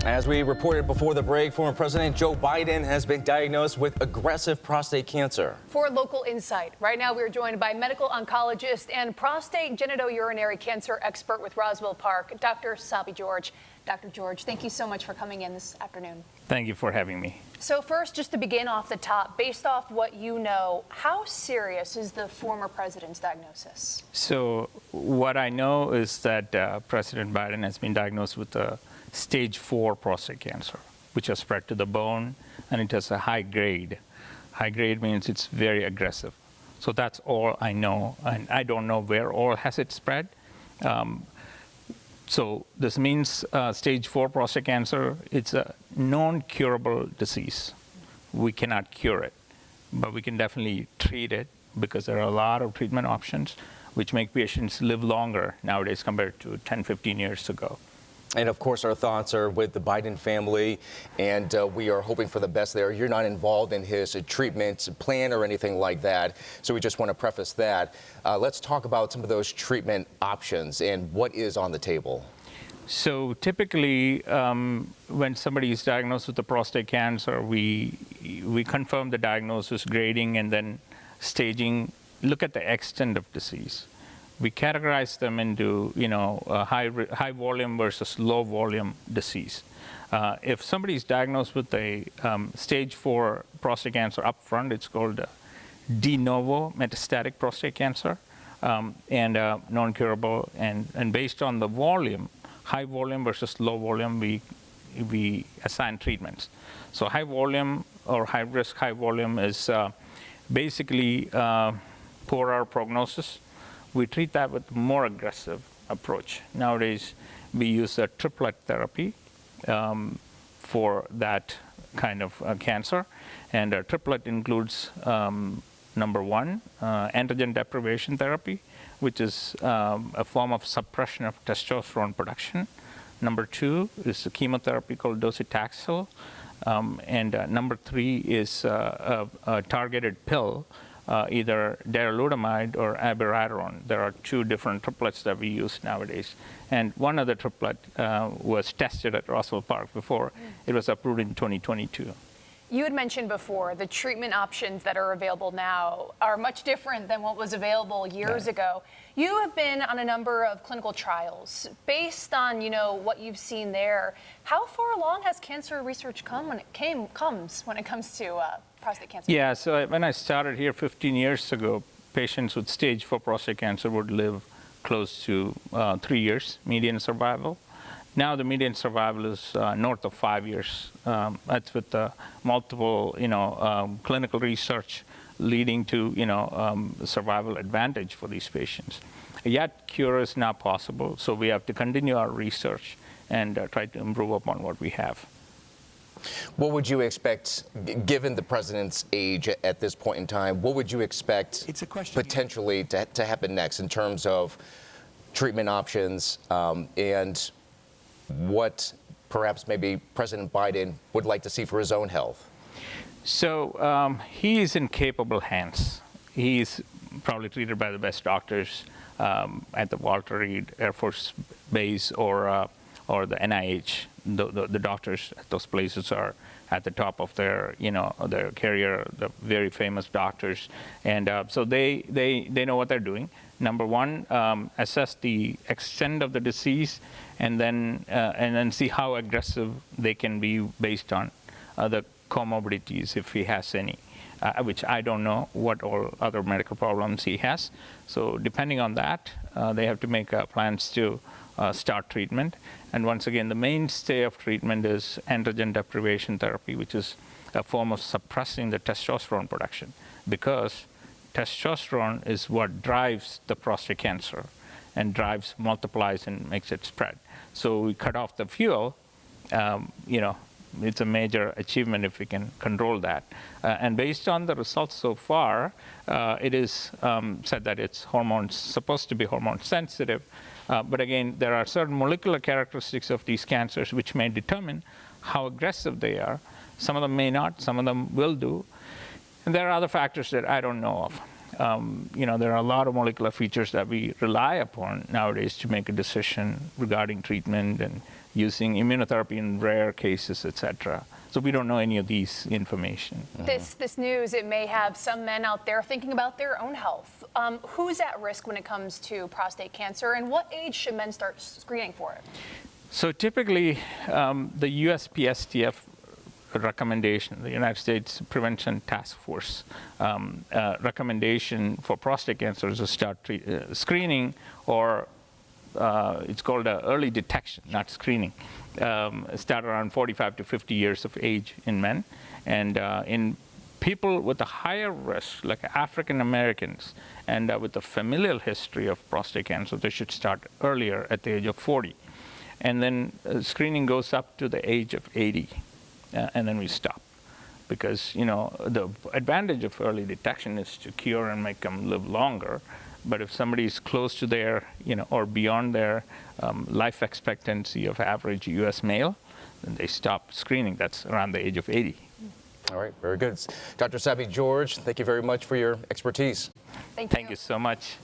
As we reported before the break, former President Joe Biden has been diagnosed with aggressive prostate cancer. For Local Insight, right now we are joined by medical oncologist and prostate genitourinary cancer expert with Roswell Park, Dr. Sabi George. Dr. George, thank you so much for coming in this afternoon. Thank you for having me. So first, just to begin off the top, based off what you know, how serious is the former president's diagnosis? So what I know is that President Biden has been diagnosed with a stage 4 prostate cancer, which has spread to the bone, and it has a high grade. High grade means it's very aggressive. So that's all I know, and I don't know where all has it spread. So this means stage 4 prostate cancer, it's a non-curable disease. We cannot cure it, but we can definitely treat it because there are a lot of treatment options which make patients live longer nowadays compared to 10, 15 years ago. And of course, our thoughts are with the Biden family, and we are hoping for the best there. You're not involved in his treatment plan or anything like that, so we just want to preface that. Let's talk about some of those treatment options and what is on the table. So typically, when somebody is diagnosed with a prostate cancer, we confirm the diagnosis, grading, and then staging, look at the extent of disease. We categorize them into, high volume versus low volume disease. If somebody is diagnosed with a stage 4 prostate cancer up front, it's called de novo metastatic prostate cancer, and non-curable. And based on the volume, high volume versus low volume, we assign treatments. So high volume or high risk, high volume is basically poorer prognosis. We treat that with more aggressive approach. Nowadays, we use a triplet therapy for that kind of cancer. And a triplet includes, number one, androgen deprivation therapy, which is a form of suppression of testosterone production. Number 2 is a chemotherapy called docetaxel. And number 3 is a targeted pill, either darolutamide or abiraterone. There are 2 different triplets that we use nowadays. And one other triplet was tested at Roswell Park before. It was approved in 2022. You had mentioned before the treatment options that are available now are much different than what was available years ago. You have been on a number of clinical trials. Based on what you've seen there, how far along has cancer research come when it comes to prostate cancer? Yeah, so when I started here 15 years ago, patients with stage 4 prostate cancer would live close to 3 years median survival. Now the median survival is north of 5 years. That's with multiple, clinical research leading to, survival advantage for these patients. Yet cure is not possible, so we have to continue our research and try to improve upon what we have. What would you expect, given the president's age at this point in time, what would you expect potentially to happen next in terms of treatment options and what perhaps maybe President Biden would like to see for his own health? So he is in capable hands. He's probably treated by the best doctors at the Walter Reed Air Force Base or the NIH. The doctors at those places are at the top of their career, the very famous doctors, and so they know what they're doing. Number one, assess the extent of the disease, and then see how aggressive they can be based on the comorbidities, if he has any, which I don't know what all other medical problems he has. So depending on that, they have to make plans to start treatment. And once again, the mainstay of treatment is androgen deprivation therapy, which is a form of suppressing the testosterone production, because testosterone is what drives the prostate cancer and multiplies and makes it spread. So we cut off the fuel, it's a major achievement if we can control that. And based on the results so far, it is said that it's supposed to be hormone sensitive. But again, there are certain molecular characteristics of these cancers which may determine how aggressive they are. Some of them may not, some of them will do. And there are other factors that I don't know of. There are a lot of molecular features that we rely upon nowadays to make a decision regarding treatment and using immunotherapy in rare cases, et cetera. So we don't know any of these information. This news, it may have some men out there thinking about their own health. Who's at risk when it comes to prostate cancer, and what age should men start screening for it? So typically, the USPSTF recommendation, the United States Prevention Task Force recommendation for prostate cancer is to start screening, or it's called early detection, not screening. Start around 45 to 50 years of age in men. And in people with a higher risk, like African Americans, and with a familial history of prostate cancer, they should start earlier at the age of 40. And then screening goes up to the age of 80, and then we stop. Because, the advantage of early detection is to cure and make them live longer. But if somebody is close to their, or beyond their life expectancy of average U.S. male, then they stop screening. That's around the age of 80. All right, very good. Dr. Sabi George, thank you very much for your expertise. Thank you. Thank you so much.